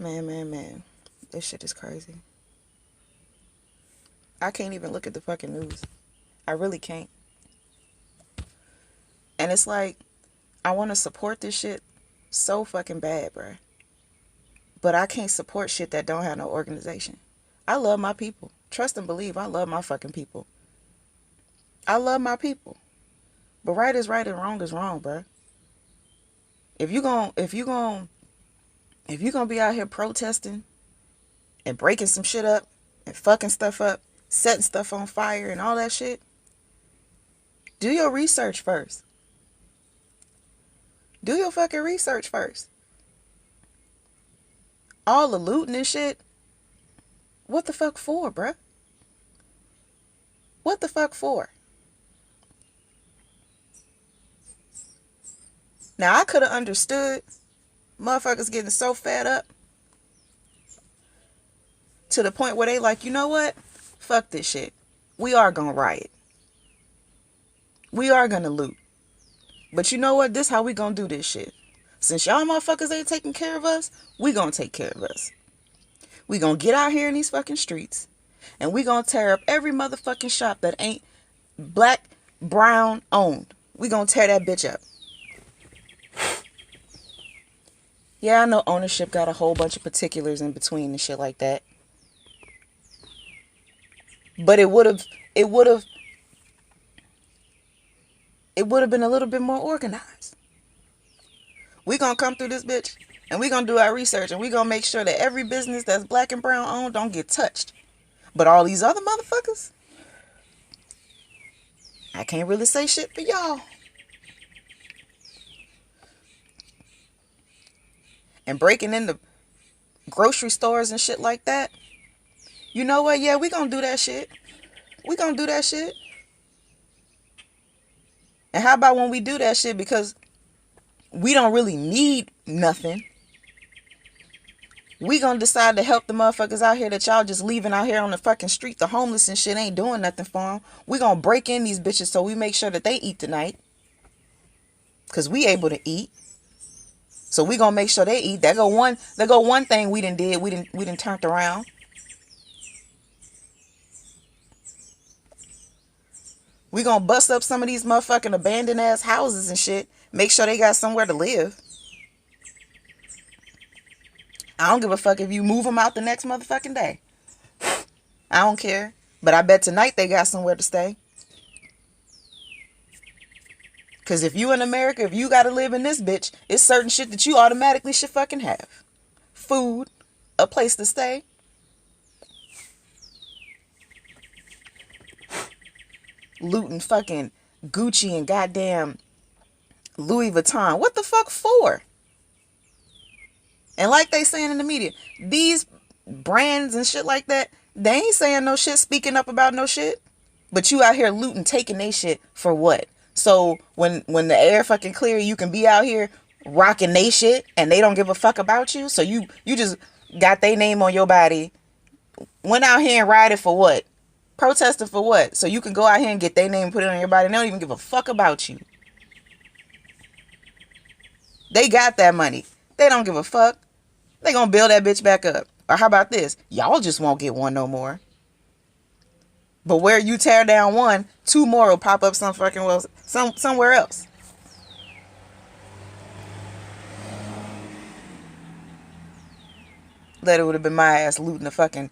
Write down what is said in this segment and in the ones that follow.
Man. This shit is crazy. I can't even look at the fucking news. I really can't. And it's like, I want to support this shit so fucking bad, bruh. But I can't support shit that don't have no organization. I love my people. Trust and believe, I love my fucking people. I love my people. But right is right and wrong is wrong, bruh. If you gonna be out here protesting and breaking some shit up and fucking stuff up, setting stuff on fire and all that shit, do your research first. Do your fucking research first. All the looting and shit, what the fuck for, bruh? What the fuck for? Now, I could have understood motherfuckers getting so fed up to the point where they like, you know what? Fuck this shit. We are gonna riot. We are gonna loot. But you know what? This how we gonna do this shit. Since y'all motherfuckers ain't taking care of us, we gonna take care of us. We gonna get out here in these fucking streets and we gonna tear up every motherfucking shop that ain't black, brown owned. We gonna tear that bitch up. Yeah, I know ownership got a whole bunch of particulars in between and shit like that. But it would have been a little bit more organized. We gonna come through this bitch and we gonna do our research and we gonna make sure that every business that's black and brown owned don't get touched. But all these other motherfuckers, I can't really say shit for y'all. And breaking into grocery stores and shit like that. You know what? Yeah, we gonna do that shit. We gonna do that shit. And how about when we do that shit because we don't really need nothing, we gonna decide to help the motherfuckers out here that y'all just leaving out here on the fucking street, the homeless and shit, ain't doing nothing for them. We gonna break in these bitches so we make sure that they eat tonight. Because we able to eat. So we gonna make sure they eat. There go one thing we done did. We done turned around. We gonna bust up some of these motherfucking abandoned ass houses and shit. Make sure they got somewhere to live. I don't give a fuck if you move them out the next motherfucking day. I don't care. But I bet tonight they got somewhere to stay. Because if you in America, if you got to live in this bitch, it's certain shit that you automatically should fucking have. Food, a place to stay. Looting fucking Gucci and goddamn Louis Vuitton. What the fuck for? And like they saying in the media, these brands and shit like that, they ain't saying no shit, speaking up about no shit. But you out here looting, taking they shit for what? So when the air fucking clear, you can be out here rocking they shit and they don't give a fuck about you. So you just got their name on your body. Went out here and rioted for what? Protested for what? So you can go out here and get their name and put it on your body and they don't even give a fuck about you. They got that money. They don't give a fuck. They gonna build that bitch back up. Or how about this? Y'all just won't get one no more. But where you tear down one, two more will pop up some fucking well, somewhere else. That it would have been my ass looting the fucking.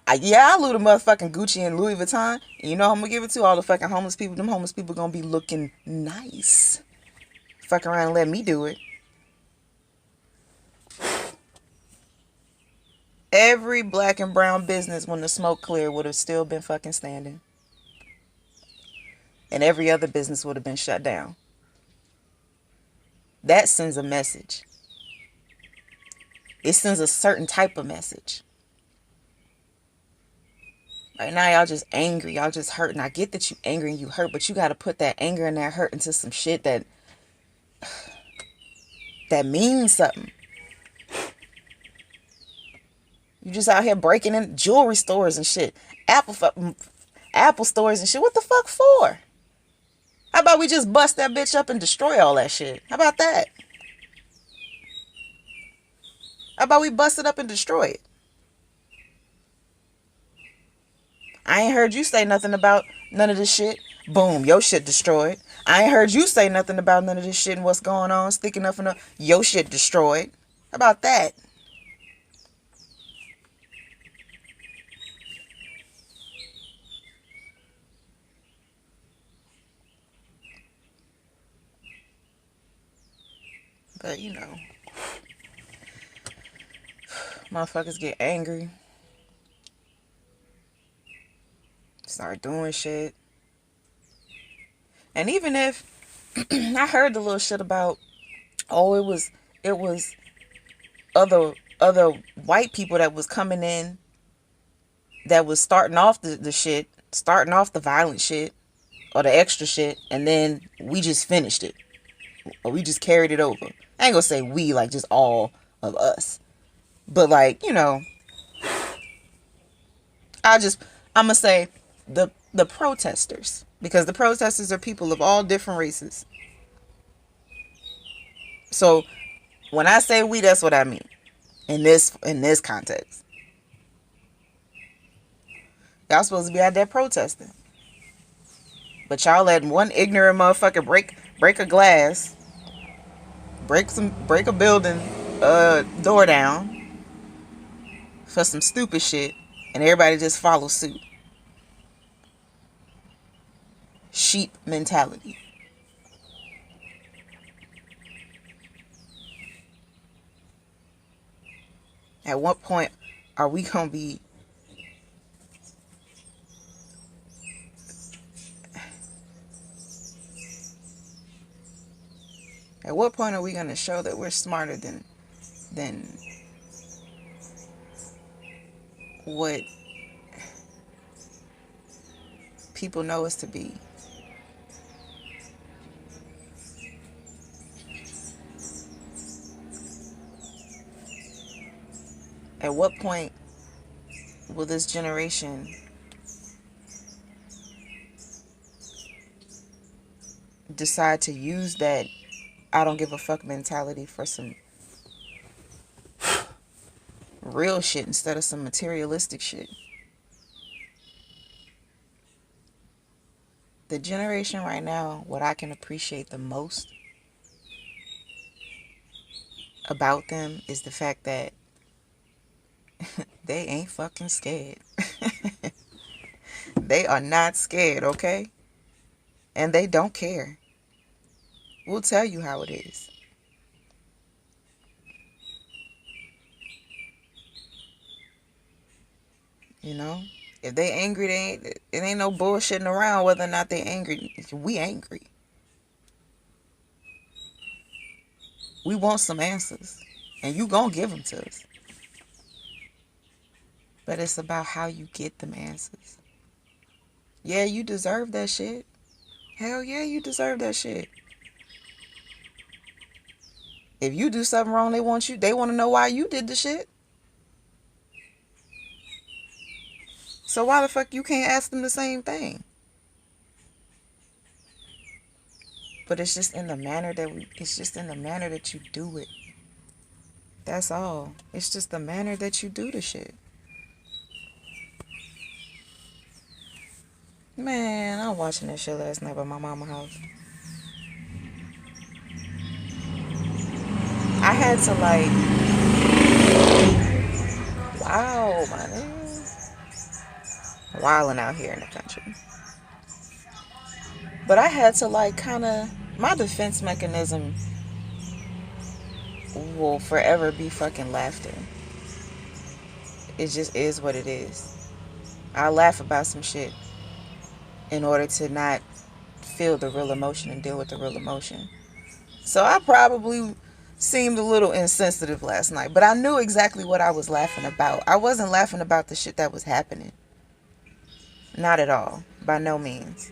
I loot a motherfucking Gucci and Louis Vuitton. And you know who I'm gonna give it to? All the fucking homeless people. Them homeless people gonna be looking nice. Fuck around and let me do it. Every black and brown business when the smoke cleared would have still been fucking standing. And every other business would have been shut down. That sends a message. It sends a certain type of message. Right now, y'all just angry. Y'all just hurt. And I get that you angry and you hurt, but you got to put that anger and that hurt into some shit that means something. You just out here breaking in jewelry stores and shit. Apple stores and shit. What the fuck for? How about we just bust that bitch up and destroy all that shit? How about that? How about we bust it up and destroy it? I ain't heard you say nothing about none of this shit. Boom, your shit destroyed. I ain't heard you say nothing about none of this shit and what's going on. Sticking up for no, your shit destroyed. How about that? But you know, motherfuckers get angry, start doing shit. And even if I heard the little shit about, oh, it was other white people that was coming in that was starting off the shit, starting off the violent shit or the extra shit, and then we just finished it. Or we just carried it over. I ain't gonna say we, like just all of us. But like, you know, I'm gonna say the protesters. Because the protesters are people of all different races. So when I say we, that's what I mean. In this context. Y'all supposed to be out there protesting. But y'all let one ignorant motherfucker break a glass, break a building door down for some stupid shit, and everybody just follow suit. Sheep mentality. At what point are we gonna be at what point are we gonna show that we're smarter than what people know us to be? At what point will this generation decide to use that I don't give a fuck mentality for some real shit instead of some materialistic shit? The generation right now, what I can appreciate the most about them is the fact that they ain't fucking scared. They are not scared, okay? And they don't care. We'll tell you how it is. You know? If they angry, it ain't no bullshitting around whether or not they angry. We angry. We want some answers. And you gonna give them to us. But it's about how you get them answers. Yeah, you deserve that shit. Hell yeah, you deserve that shit. If you do something wrong, they want to know why you did the shit. So why the fuck you can't ask them the same thing? But it's just in the manner that you do it. That's all. It's just the manner that you do the shit. Man, I was watching that shit last night at my mama's house. I had to wow, my nigga. Wilding out here in the country. But I had to my defense mechanism will forever be fucking laughter. It just is what it is. I laugh about some shit in order to not feel the real emotion and deal with the real emotion. So I probably seemed a little insensitive last night, but I knew exactly what I was laughing about. I wasn't laughing about the shit that was happening. Not at all. By no means.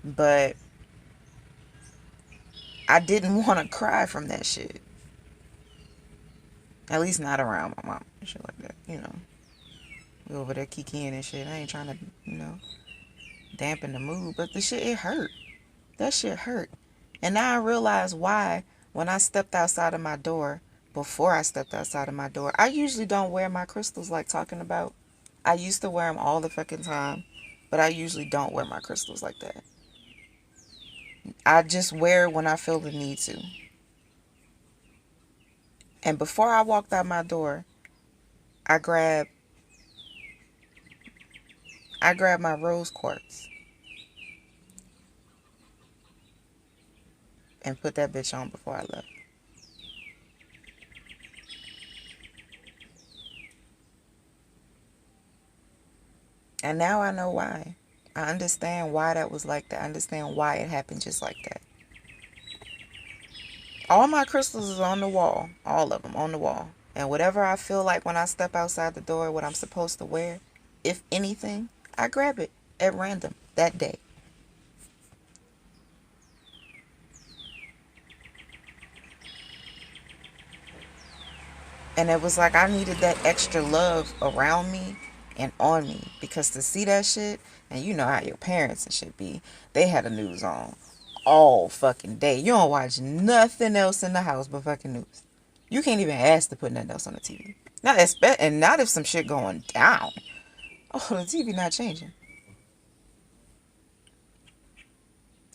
But I didn't want to cry from that shit. At least not around my mom and shit like that, you know. We over there kikiing and shit. I ain't trying to, dampen the mood. But the shit, it hurt. That shit hurt. And now I realize why when I stepped outside of my door, before I stepped outside of my door, I usually don't wear my crystals like talking about. I used to wear them all the fucking time, but I usually don't wear my crystals like that. I just wear when I feel the need to. And before I walked out my door, I grabbed my rose quartz and put that bitch on before I left. And now I know why. I understand why that was like that. I understand why it happened just like that. All my crystals is on the wall. All of them on the wall. And whatever I feel like when I step outside the door, what I'm supposed to wear, if anything, I grab it at random that day. And it was like I needed that extra love around me and on me. Because to see that shit, and you know how your parents and shit be, they had the news on all fucking day. You don't watch nothing else in the house but fucking news. You can't even ask to put nothing else on the TV. And not if some shit going down. Oh, the TV not changing.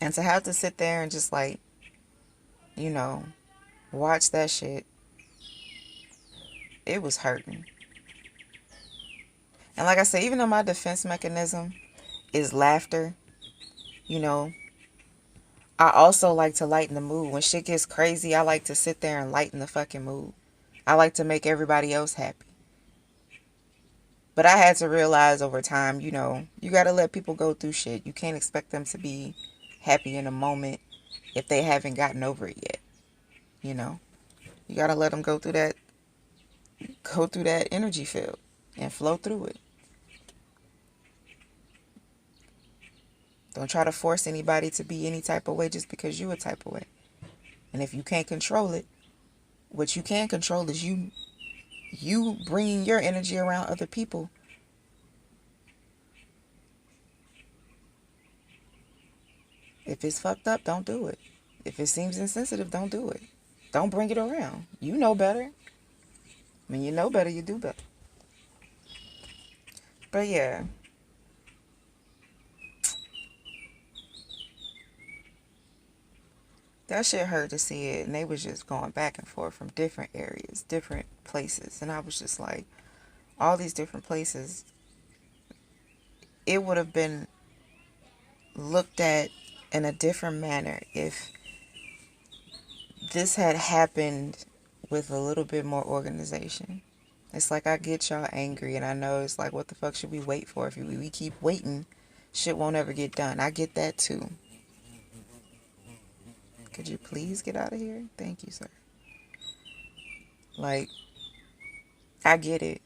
And to have to sit there and just like, you know, watch that shit, it was hurting. And like I said, even though my defense mechanism is laughter, you know, I also like to lighten the mood. When shit gets crazy, I like to sit there and lighten the fucking mood. I like to make everybody else happy. But I had to realize over time, you know, you got to let people go through shit. You can't expect them to be happy in a moment if they haven't gotten over it yet. You know, you got to let them go through that energy field and flow through it. Don't try to force anybody to be any type of way just because you a type of way. And if you can't control it, what you can control is you bringing your energy around other people. If it's fucked up, don't do it. If it seems insensitive, don't do it. Don't bring it around. You know better. When you know better, you do better. But yeah. That shit hurt to see it. And they was just going back and forth from different areas, different places. And I was just like, all these different places, it would have been looked at in a different manner if this had happened with a little bit more organization. It's like I get y'all angry and I know it's like, what the fuck should we wait for? If we keep waiting, shit won't ever get done. I get that too. Could you please get out of here? Thank you, sir. Like, I get it.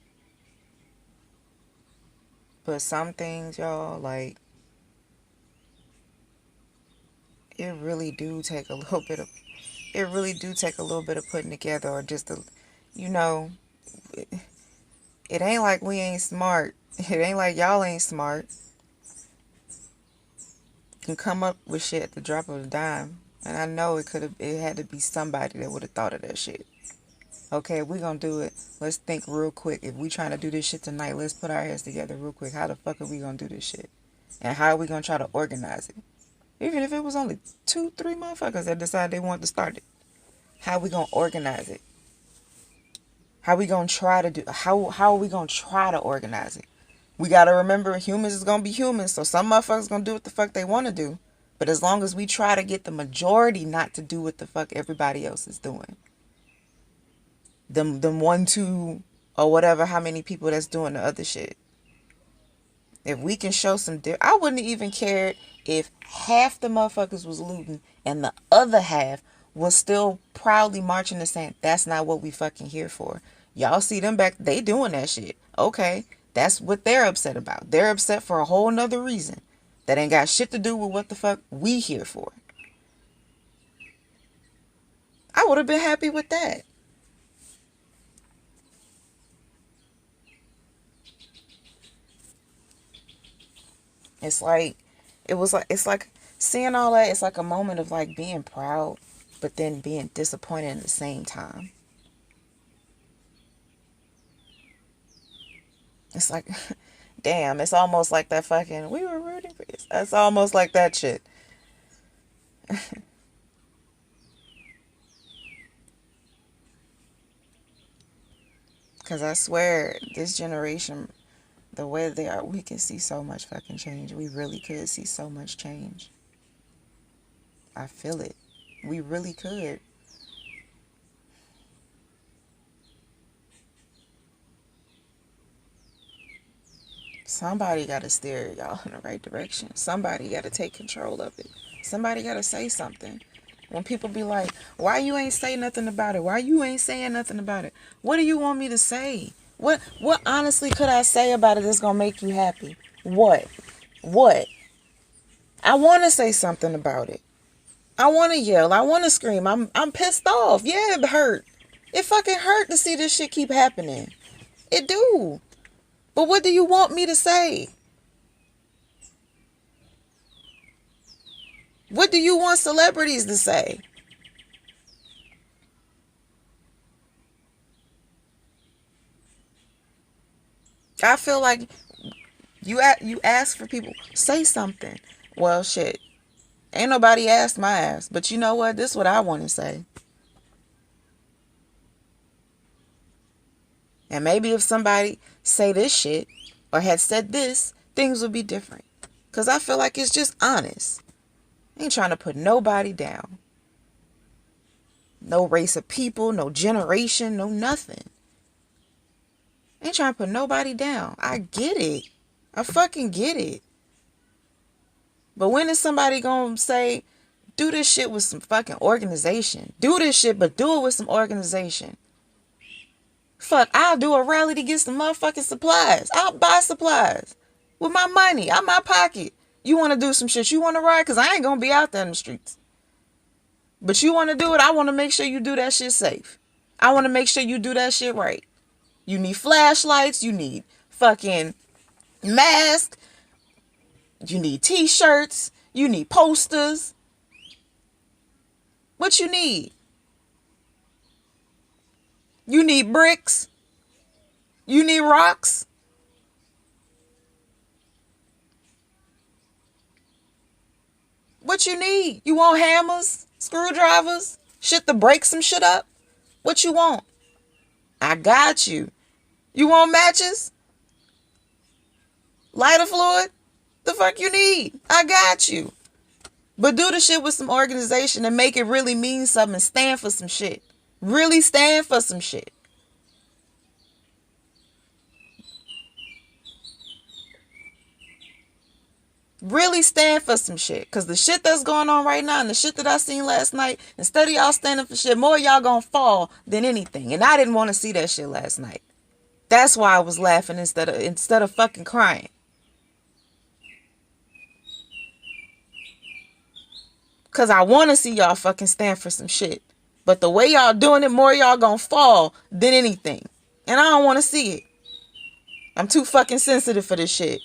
But some things, y'all, like, it really do take a little bit of putting together, or just a, you know, it ain't like we ain't smart. It ain't like y'all ain't smart. You can come up with shit at the drop of a dime. And I know it had to be somebody that would have thought of that shit. Okay, if we gonna do it, let's think real quick. If we trying to do this shit tonight, let's put our heads together real quick. How the fuck are we gonna do this shit? And how are we gonna try to organize it? Even if it was only 2-3 motherfuckers that decided they wanted to start it. How are we gonna organize it? How are we gonna try to organize it? We gotta remember humans is gonna be humans, so some motherfuckers gonna do what the fuck they wanna do. But as long as we try to get the majority not to do what the fuck everybody else is doing. Them 1, 2, or whatever, how many people that's doing the other shit. If we can show some I wouldn't even care if half the motherfuckers was looting and the other half was still proudly marching and saying, that's not what we fucking here for. Y'all see them back, they doing that shit. Okay, that's what they're upset about. They're upset for a whole nother reason that ain't got shit to do with what the fuck we here for. I would have been happy with that. It's like, It was like, it's like seeing all that. It's like a moment of like being proud, but then being disappointed at the same time. It's like, damn, it's almost like that fucking, we were rooting for you. It's almost like that shit. Because I swear, this generation, the way they are, we can see so much fucking change. We really could see so much change. I feel it. We really could. Somebody got to steer y'all in the right direction. Somebody got to take control of it. Somebody got to say something. When people be like, why you ain't say nothing about it? Why you ain't saying nothing about it? What do you want me to say? What honestly could I say about it that's going to make you happy? What? What? I want to say something about it. I want to yell. I want to scream. I'm pissed off. Yeah, it hurt. It fucking hurt to see this shit keep happening. It do. But what do you want me to say? What do you want celebrities to say? I feel like you ask for people, say something. Well, shit. Ain't nobody asked my ass. But you know what? This is what I want to say. And maybe if somebody say this shit or had said this, things would be different. Because I feel like it's just honest. Ain't trying to put nobody down. No race of people, no generation, no nothing. Ain't trying to put nobody down. I get it. I fucking get it. But when is somebody gonna say, do this shit with some fucking organization? Do this shit, but do it with some organization. Fuck, I'll do a rally to get some motherfucking supplies. I'll buy supplies with my money, out my pocket. You want to do some shit? You want to ride? Because I ain't going to be out there in the streets. But you want to do it? I want to make sure you do that shit safe. I want to make sure you do that shit right. You need flashlights. You need fucking masks. You need t-shirts. You need posters. What you need? You need bricks. You need rocks. What you need? You want hammers, screwdrivers, shit to break some shit up? What you want? I got you. You want matches? Lighter fluid? The fuck you need? I got you. But do the shit with some organization and make it really mean something and stand for some shit. Really stand for some shit. Really stand for some shit. Because the shit that's going on right now and the shit that I seen last night, instead of y'all standing for shit, more of y'all gonna fall than anything. And I didn't want to see that shit last night. That's why I was laughing instead of fucking crying. Because I want to see y'all fucking stand for some shit. But the way y'all doing it, more y'all gonna fall than anything. And I don't want to see it. I'm too fucking sensitive for this shit.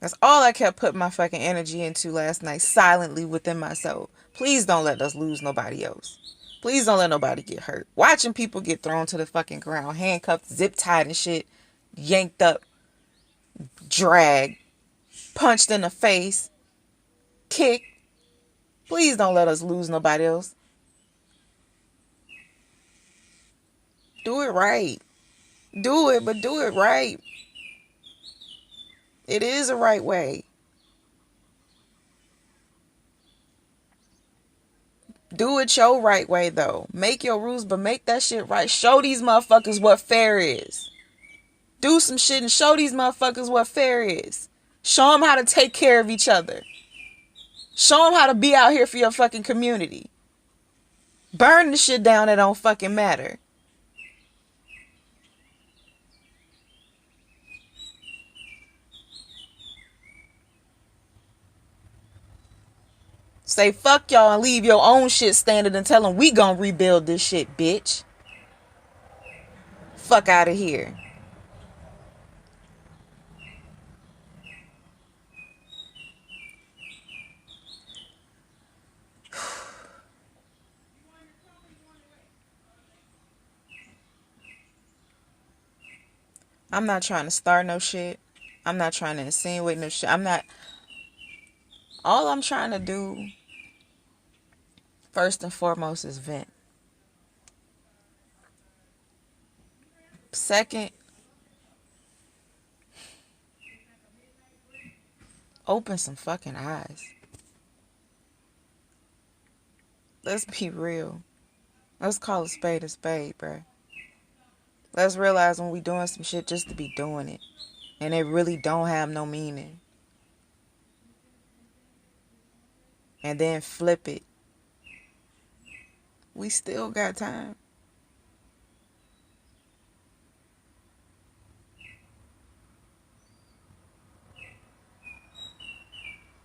That's all I kept putting my fucking energy into last night, silently within myself. Please don't let us lose nobody else. Please don't let nobody get hurt. Watching people get thrown to the fucking ground, handcuffed, zip tied and shit, yanked up, dragged, punched in the face, kicked. Please don't let us lose nobody else. Do it right. Do it, but do it right. It is the right way. Do it your right way, though. Make your rules, but make that shit right. Show these motherfuckers what fair is. Do some shit and show these motherfuckers what fair is. Show them how to take care of each other. Show them how to be out here for your fucking community. Burn the shit down that don't fucking matter. Say fuck y'all and leave your own shit standing and tell them we gonna rebuild this shit, bitch. Fuck out of here. I'm not trying to start no shit. I'm not trying to insinuate no shit. I'm not. All I'm trying to do, first and foremost, is vent. Second, open some fucking eyes. Let's be real. Let's call a spade, bruh. Let's realize when we doing some shit just to be doing it. And it really don't have no meaning. And then flip it. We still got time.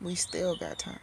We still got time.